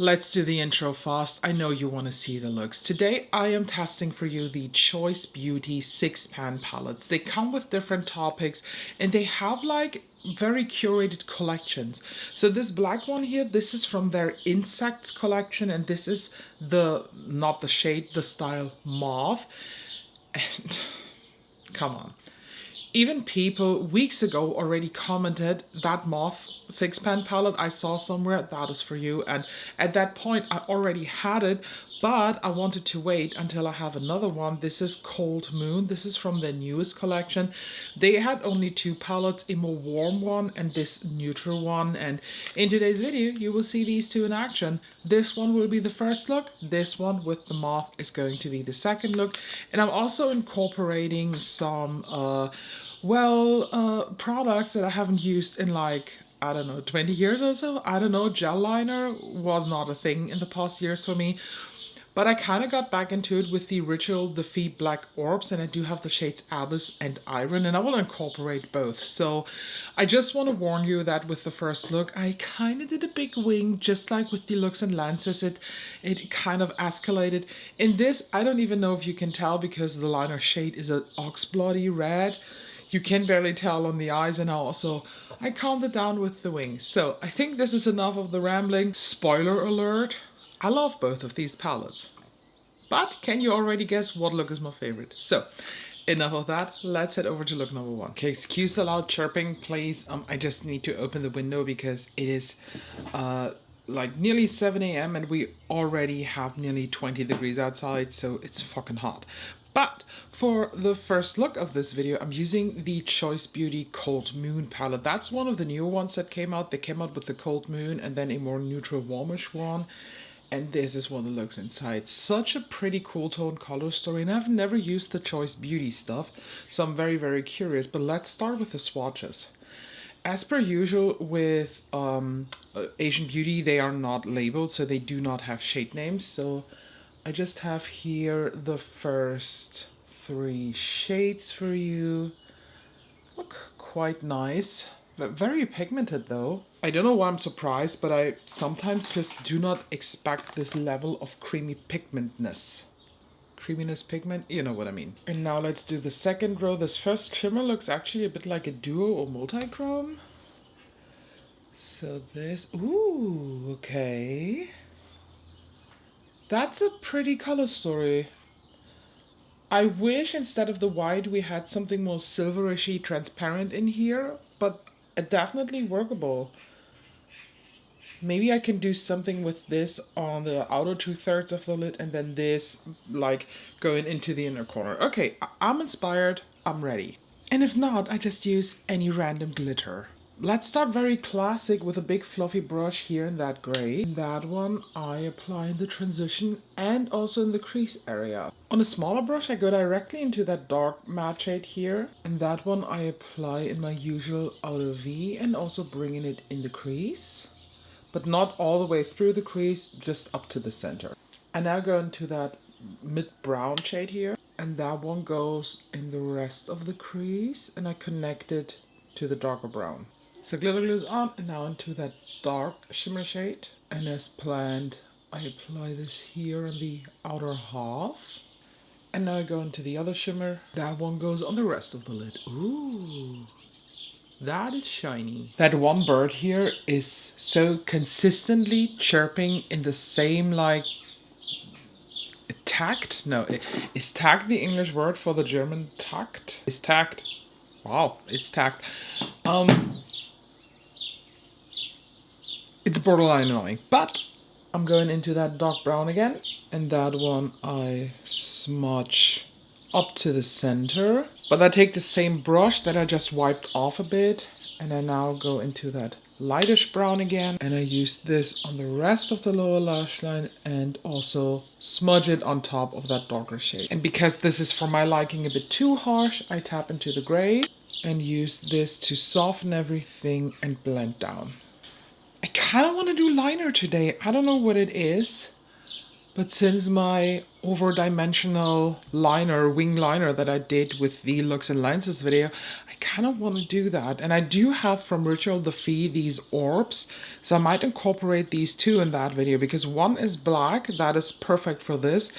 Let's do the intro fast. I know you want to see the looks. Today I am testing for you the Choice Beauty 6-pan palettes. They come with different topics and they have like very curated collections. So this black one here, this is from their Insects collection, and this is not the shade, the style Moth. And come on. Even people weeks ago already commented that Moth 6-pan palette I saw somewhere, that is for you. And at that point I already had it, but I wanted to wait until I have another one. This is Cold Moon. This is from their newest collection. They had only two palettes, a more warm one and this neutral one. And in today's video, you will see these two in action. This one will be the first look. This one with the Moth is going to be the second look. And I'm also incorporating some products that I haven't used in like, I don't know, 20 years or so. I don't know, gel liner was not a thing in the past years for me. But I kind of got back into it with the Rituel, the Fille Black Orbs, and I do have the shades Abyss and Iron, and I will incorporate both. So I just want to warn you that with the first look, I kind of did a big wing, just like with the looks and lenses. It kind of escalated. In this, I don't even know if you can tell because the liner shade is an ox bloody red. You can barely tell on the eyes, and I calmed it down with the wings. So I think this is enough of the rambling. Spoiler alert, I love both of these palettes. But can you already guess what look is my favorite? So enough of that, let's head over to look number one. Okay, excuse the loud chirping, please. I just need to open the window because it is like nearly 7 a.m. and we already have nearly 20 degrees outside, so it's fucking hot. But for the first look of this video, I'm using the Choice Beauty Cold Moon palette. That's one of the newer ones that came out. They came out with the Cold Moon and then a more neutral warmish one. And this is what it looks inside. Such a pretty cool tone color story. And I've never used the Choice Beauty stuff, so I'm very, very curious. But let's start with the swatches. As per usual with Asian Beauty, they are not labeled, so they do not have shade names. So I just have here the first 3 shades for you. Look quite nice. But very pigmented though. I don't know why I'm surprised, but I sometimes just do not expect this level of creamy pigmentness. Creaminess pigment, you know what I mean. And now let's do the second row. This first shimmer looks actually a bit like a duo or multi-chrome. So this, ooh, okay. That's a pretty color story. I wish instead of the white we had something more silverishy transparent in here, but definitely workable. Maybe I can do something with this on the outer 2/3 of the lid and then this like going into the inner corner. Okay, I'm inspired, I'm ready. And if not, I just use any random glitter. Let's start very classic with a big fluffy brush here in that gray. In that one, I apply in the transition and also in the crease area. On a smaller brush, I go directly into that dark matte shade here. And that one I apply in my usual outer V and also bringing it in the crease. But not all the way through the crease, just up to the center. I now go into that mid-brown shade here. And that one goes in the rest of the crease and I connect it to the darker brown. So glitter glue is on and now into that dark shimmer shade. And as planned, I apply this here on the outer half. And now I go into the other shimmer. That one goes on the rest of the lid. Ooh, that is shiny. That one bird here is so consistently chirping in the same like tact. No, is tact the English word for the German tact? Is tact? Wow, it's tact. It's borderline annoying, but I'm going into that dark brown again. And that one I smudge up to the center. But I take the same brush that I just wiped off a bit. And I now go into that lightish brown again. And I use this on the rest of the lower lash line and also smudge it on top of that darker shade. And because this is for my liking a bit too harsh, I tap into the gray and use this to soften everything and blend down. I kind of want to do liner today. I don't know what it is, But since my over-dimensional liner, wing liner that I did with the Looks and Lenses video, I kind of want to do that. And I do have from Rituel the Fille these orbs, so I might incorporate these two in that video because one is black, that is perfect for this.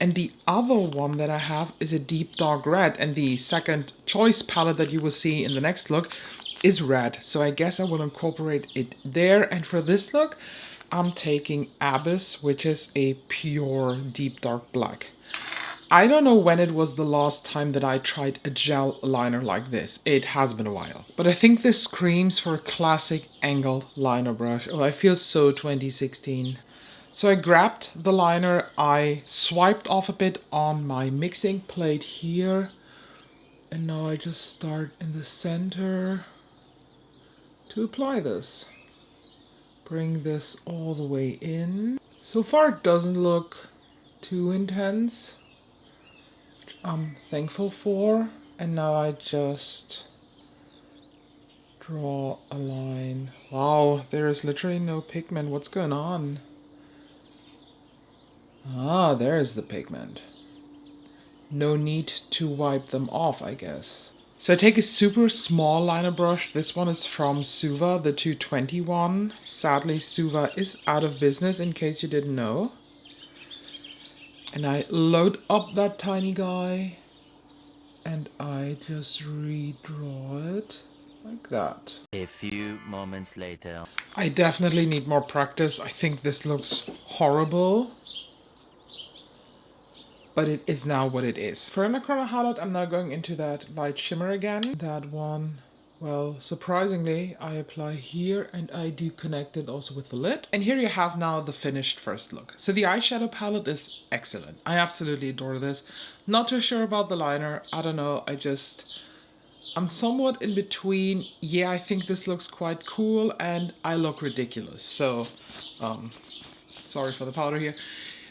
And the other one that I have is a deep dark red, and the second Choiz palette that you will see in the next look is red. So I guess I will incorporate it there. And for this look, I'm taking Abyss, which is a pure deep dark black. I don't know when it was the last time that I tried a gel liner like this. It has been a while. But I think this screams for a classic angled liner brush. Oh, I feel so 2016. So I grabbed the liner, I swiped off a bit on my mixing plate here. And now I just start in the center to apply this. Bring this all the way in. So far it doesn't look too intense, which I'm thankful for. And now I just draw a line. Wow, there is literally no pigment. What's going on? Ah, there's the pigment. No need to wipe them off, I guess. So I take a super small liner brush. This one is from Suva, the 221. Sadly, Suva is out of business, in case you didn't know. And I load up that tiny guy. And I just redraw it like that. A few moments later. I definitely need more practice. I think this looks horrible. But it is now what it is. For an Acrylic highlight, I'm now going into that light shimmer again. That one, well, surprisingly, I apply here and I do connect it also with the lid. And here you have now the finished first look. So the eyeshadow palette is excellent. I absolutely adore this. Not too sure about the liner. I don't know. I'm somewhat in between. Yeah, I think this looks quite cool and I look ridiculous. So, sorry for the powder here.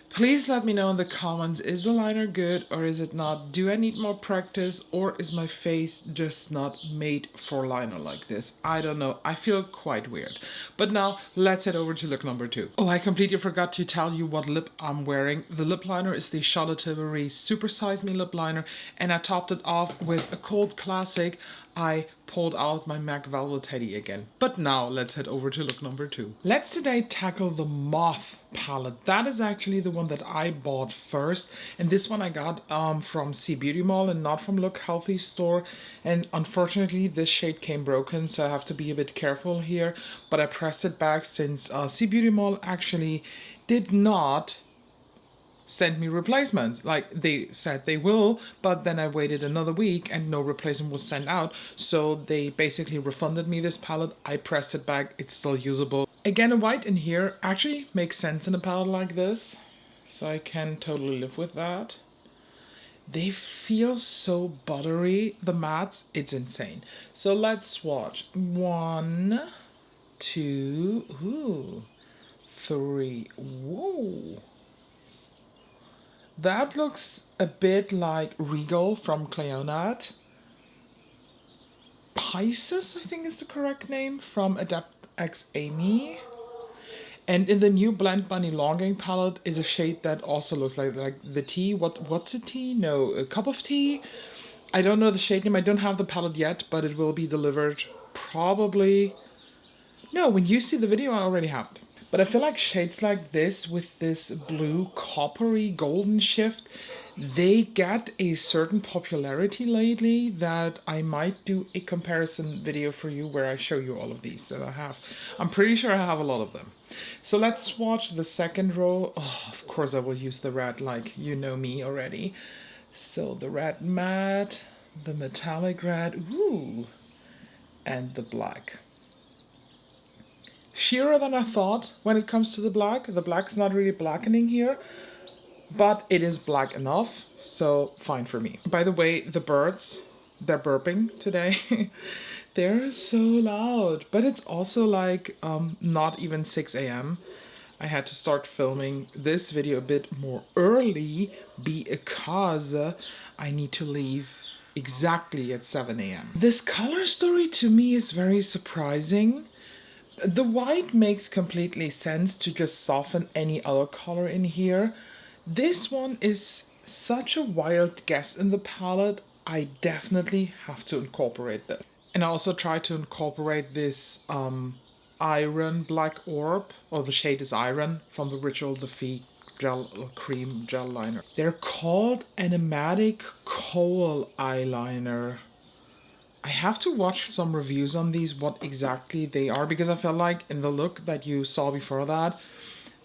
Please let me know in the comments, is the liner good or is it not? Do I need more practice or is my face just not made for liner like this? I don't know. I feel quite weird. But now let's head over to look number 2. Oh, I completely forgot to tell you what lip I'm wearing. The lip liner is the Charlotte Tilbury Super Size Me lip liner and I topped it off with a cold classic. I pulled out my MAC Velvet Teddy again. But now let's head over to look number 2. Let's today tackle the Moth palette. That is actually the one that I bought first. And this one I got from C Beauty Mall and not from Lookhealthystore. And unfortunately this shade came broken, so I have to be a bit careful here. But I pressed it back since C Beauty Mall actually did not send me replacements. Like they said they will, but then I waited another week and no replacement was sent out. So they basically refunded me this palette. I pressed it back. It's still usable. Again, a white in here actually makes sense in a palette like this. So I can totally live with that. They feel so buttery. The mattes, it's insane. So let's swatch. 1, 2, 3. Whoa. That looks a bit like Regal from Cleonat. Pisces, I think is the correct name, from Adept X Amy. And in the new Blend Bunny Longing palette is a shade that also looks like the tea. What's a tea? No, a cup of tea? I don't know the shade name. I don't have the palette yet, but it will be delivered probably... No, when you see the video, I already have it. But I feel like shades like this with this blue coppery golden shift, they get a certain popularity lately that I might do a comparison video for you where I show you all of these that I have. I'm pretty sure I have a lot of them. So let's swatch the second row. Oh, of course I will use the red, like you know me already. So the red matte, the metallic red, ooh, and the black. Sheerer than I thought when it comes to the black. The black's not really blackening here, but it is black enough, so fine for me. By the way, the birds, they're burping today. They're so loud, but it's also like not even 6 a.m. I had to start filming this video a bit more early because I need to leave exactly at 7 a.m. This color story to me is very surprising, The white makes completely sense to just soften any other color in here. This one is such a wild guess in the palette. I definitely have to incorporate this. And I also try to incorporate this Iron Black Orb, or the shade is Iron, from the Rituel the Fille gel cream gel liner. They're called Animatic Kohl Eyeliner. I have to watch some reviews on these, what exactly they are, because I felt like in the look that you saw before that,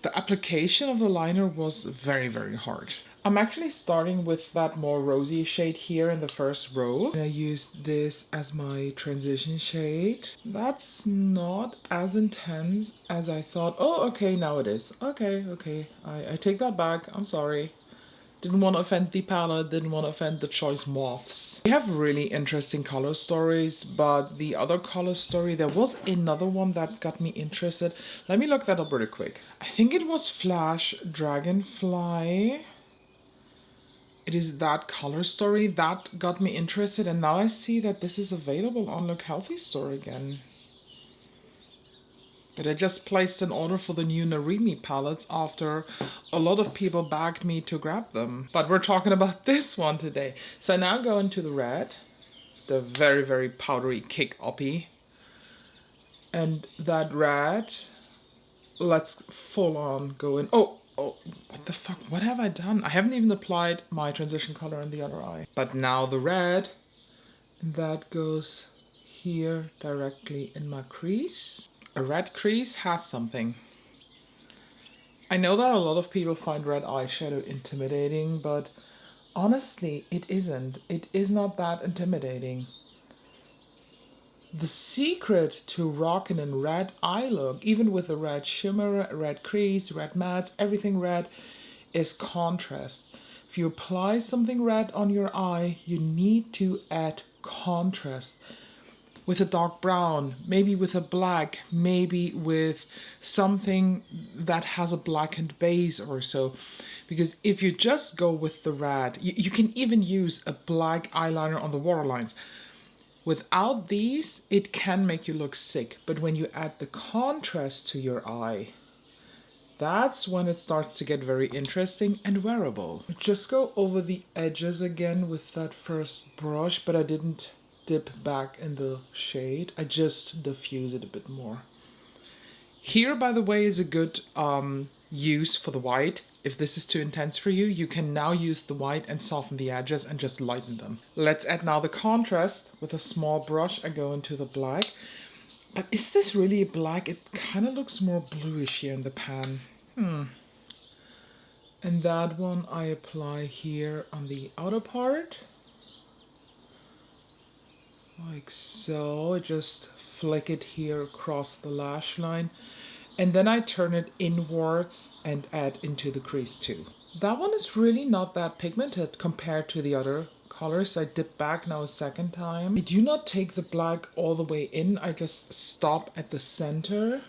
the application of the liner was very, very hard. I'm actually starting with that more rosy shade here in the first row. I used this as my transition shade. That's not as intense as I thought. Oh, okay, now it is. Okay. I take that back. I'm sorry. Didn't want to offend the palette, didn't want to offend the Choiz Moths. We have really interesting color stories, but the other color story, there was another one that got me interested. Let me look that up really quick. I think it was Flash Dragonfly. It is that color story that got me interested, and now I see that this is available on Lookhealthystore again. But I just placed an order for the new Narimi palettes after a lot of people begged me to grab them. But we're talking about this one today. So I now go into the red, the very, very powdery Kick Uppy. And that red, let's full on go in. Oh, what the fuck? What have I done? I haven't even applied my transition color in the other eye. But now the red, and that goes here directly in my crease. A red crease has something. I know that a lot of people find red eyeshadow intimidating, but honestly, it isn't. It is not that intimidating. The secret to rocking a red eye look, even with a red shimmer, red crease, red mattes, everything red, is contrast. If you apply something red on your eye, you need to add contrast. With a dark brown, maybe with a black, maybe with something that has a blackened base or so. Because if you just go with the red, you can even use a black eyeliner on the waterlines. Without these, it can make you look sick. But when you add the contrast to your eye, that's when it starts to get very interesting and wearable. Just go over the edges again with that first brush, but I didn't dip back in the shade. I just diffuse it a bit more. Here, by the way, is a good use for the white. If this is too intense for you, you can now use the white and soften the edges and just lighten them. Let's add now the contrast. With a small brush, I go into the black. But is this really black? It kind of looks more bluish here in the pan. And that one I apply here on the outer part. Like so. I just flick it here across the lash line. And then I turn it inwards and add into the crease too. That one is really not that pigmented compared to the other colors. I dip back now a second time. I do not take the black all the way in. I just stop at the center.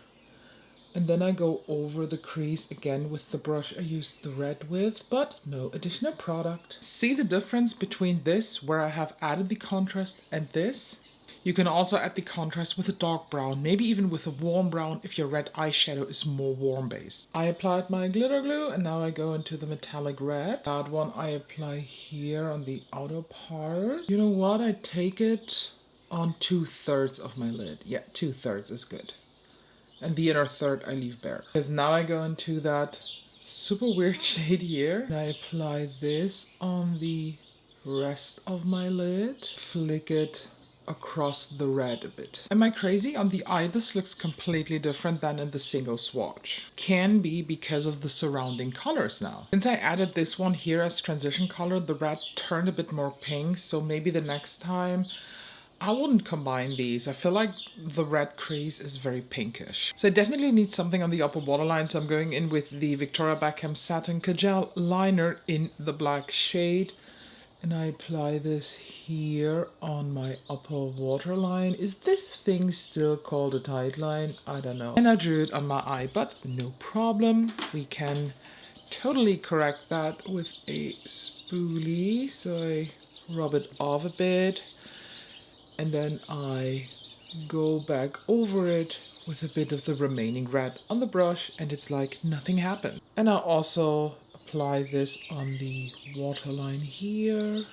And then I go over the crease again with the brush I used the red with, but no additional product. See the difference between this, where I have added the contrast, and this? You can also add the contrast with a dark brown, maybe even with a warm brown if your red eyeshadow is more warm based. I applied my glitter glue and now I go into the metallic red. That one I apply here on the outer part. You know what? I take it on 2/3 of my lid. Yeah, 2/3 is good. And the inner third I leave bare. Because now I go into that super weird shade here. And I apply this on the rest of my lid. Flick it across the red a bit. Am I crazy? On the eye, this looks completely different than in the single swatch. Can be because of the surrounding colors now. Since I added this one here as transition color, the red turned a bit more pink. So maybe the next time I wouldn't combine these. I feel like the red crease is very pinkish. So I definitely need something on the upper waterline. So I'm going in with the Victoria Beckham Satin Kajal liner in the black shade. And I apply this here on my upper waterline. Is this thing still called a tight line? I don't know. And I drew it on my eye, but no problem. We can totally correct that with a spoolie. So I rub it off a bit. And then I go back over it with a bit of the remaining red on the brush, and it's like nothing happened. And I'll also apply this on the waterline here.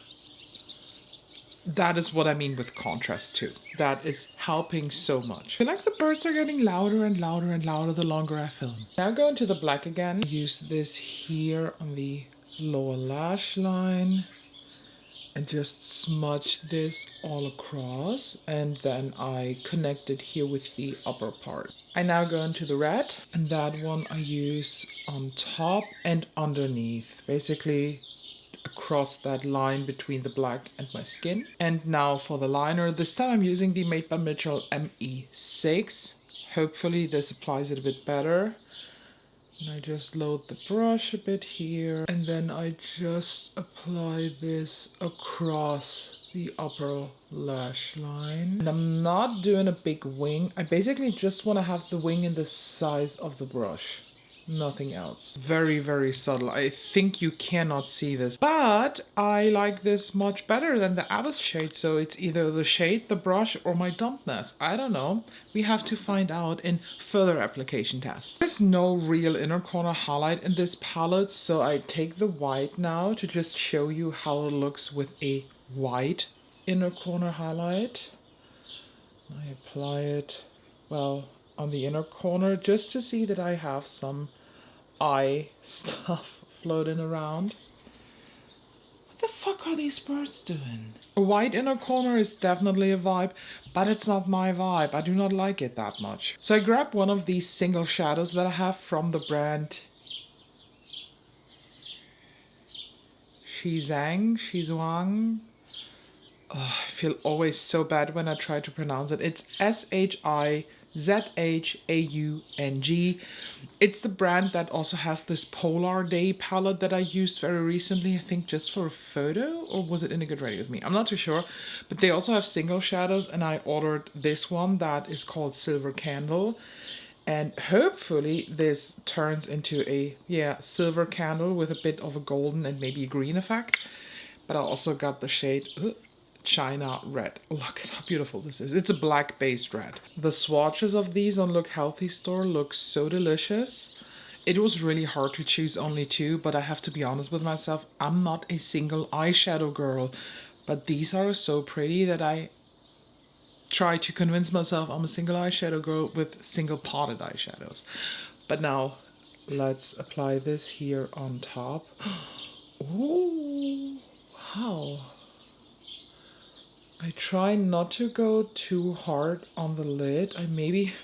That is what I mean with contrast too. That is helping so much. I feel like the birds are getting louder and louder and louder the longer I film. Now go into the black again. Use this here on the lower lash line and just smudge this all across, and then I connect it here with the upper part. I now go into the red, and that one I use on top and underneath, basically across that line between the black and my skin. And now for the liner, this time I'm using the Made by Mitchell ME6. Hopefully this applies it a bit better. And I just load the brush a bit here, and then I just apply this across the upper lash line. And I'm not doing a big wing. I basically just want to have the wing in the size of the brush. Nothing else. Very, very subtle. I think you cannot see this, but I like this much better than the Abyss shade. So it's either the shade, the brush, or my dampness. I don't know. We have to find out in further application tests. There's no real inner corner highlight in this palette, so I take the white now to just show you how it looks with a white inner corner highlight. I apply it, well, on the inner corner just to see that I have some eye stuff floating around. What the fuck are these birds doing? A white inner corner is definitely a vibe, but it's not my vibe. I do not like it that much. So I grabbed one of these single shadows that I have from the brand Shizhuang. Oh, I feel always so bad when I try to pronounce it. It's Shizhuang. It's the brand that also has this Polar Day palette that I used very recently, I think just for a photo, or was it in A Good Ready With Me? I'm not too sure, but they also have single shadows, and I ordered this one that is called Silver Candle, and hopefully this turns into a, silver candle with a bit of a golden and maybe a green effect. But I also got the shade China Red. Look at how beautiful this is. It's a black based red. The swatches of these on Lookhealthystore look so delicious. It was really hard to choose only two, but I have to be honest with myself, I'm not a single eyeshadow girl, but these are so pretty that I try to convince myself I'm a single eyeshadow girl with single potted eyeshadows. But now let's apply this here on top. Oh, wow. I try not to go too hard on the lid. I maybe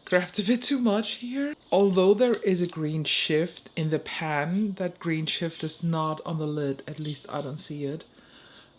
grabbed a bit too much here. Although there is a green shift in the pan, that green shift is not on the lid. At least I don't see it.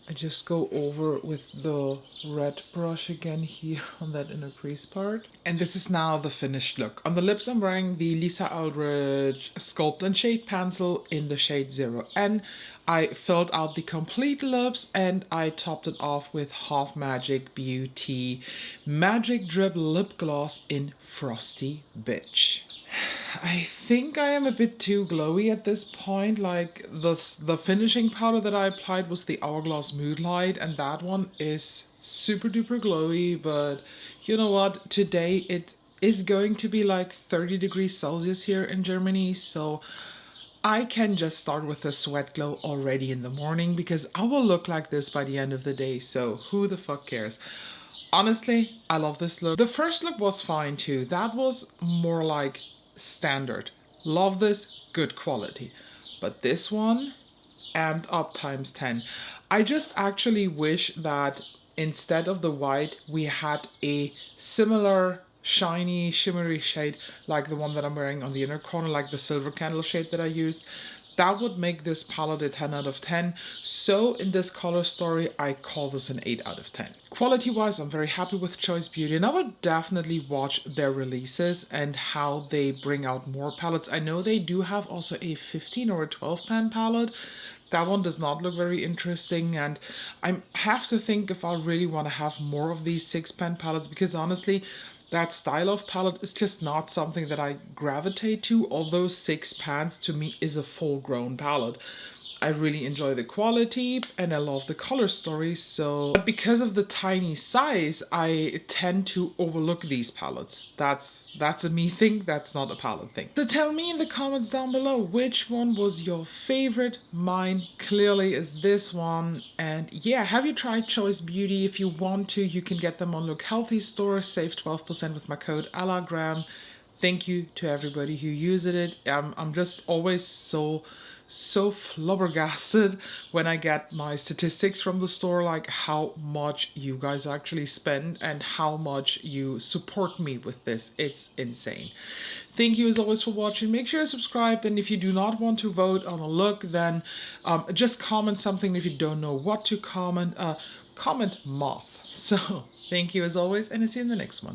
I just go over with the red brush again here on that inner crease part. And this is now the finished look. On the lips I'm wearing the Lisa Eldridge Sculpt and Shade Pencil in the shade 0N. I filled out the complete lips and I topped it off with Half Magic Beauty Magic Drip Lip Gloss in Frosty Bitch. I think I am a bit too glowy at this point. Like the finishing powder that I applied was the Hourglass Mood Light, and that one is super duper glowy, but you know what? Today it is going to be like 30 degrees Celsius here in Germany, so I can just start with a sweat glow already in the morning because I will look like this by the end of the day, so who the fuck cares? Honestly, I love this look. The first look was fine too. That was more like standard. Love this, good quality. But this one, amped up times 10. I just actually wish that instead of the white, we had a similar shiny, shimmery shade like the one that I'm wearing on the inner corner, like the Silver Candle shade that I used. That would make this palette a 10 out of 10. So in this color story, I call this an 8 out of 10. Quality wise, I'm very happy with Choiz Beauty, and I would definitely watch their releases and how they bring out more palettes. I know they do have also a 15 or a 12 pan palette. That one does not look very interesting, and I have to think if I really want to have more of these 6 pan palettes, because honestly, that style of palette is just not something that I gravitate to, although 6 pans to me is a full-grown palette. I really enjoy the quality and I love the color story. So, but because of the tiny size, I tend to overlook these palettes. That's a me thing, that's not a palette thing. So tell me in the comments down below, which one was your favorite? Mine clearly is this one. And yeah, have you tried Choice Beauty? If you want to, you can get them on Lookhealthystore, save 12% with my code ELLAGRAM. Thank you to everybody who used it. I'm just always so flabbergasted when I get my statistics from the store, like how much you guys actually spend and how much you support me with this. It's insane. Thank you as always for watching. Make sure you're subscribed, and if you do not want to vote on a look, then just comment something. If you don't know what to comment, comment Moth. So thank you as always, and I'll see you in the next one.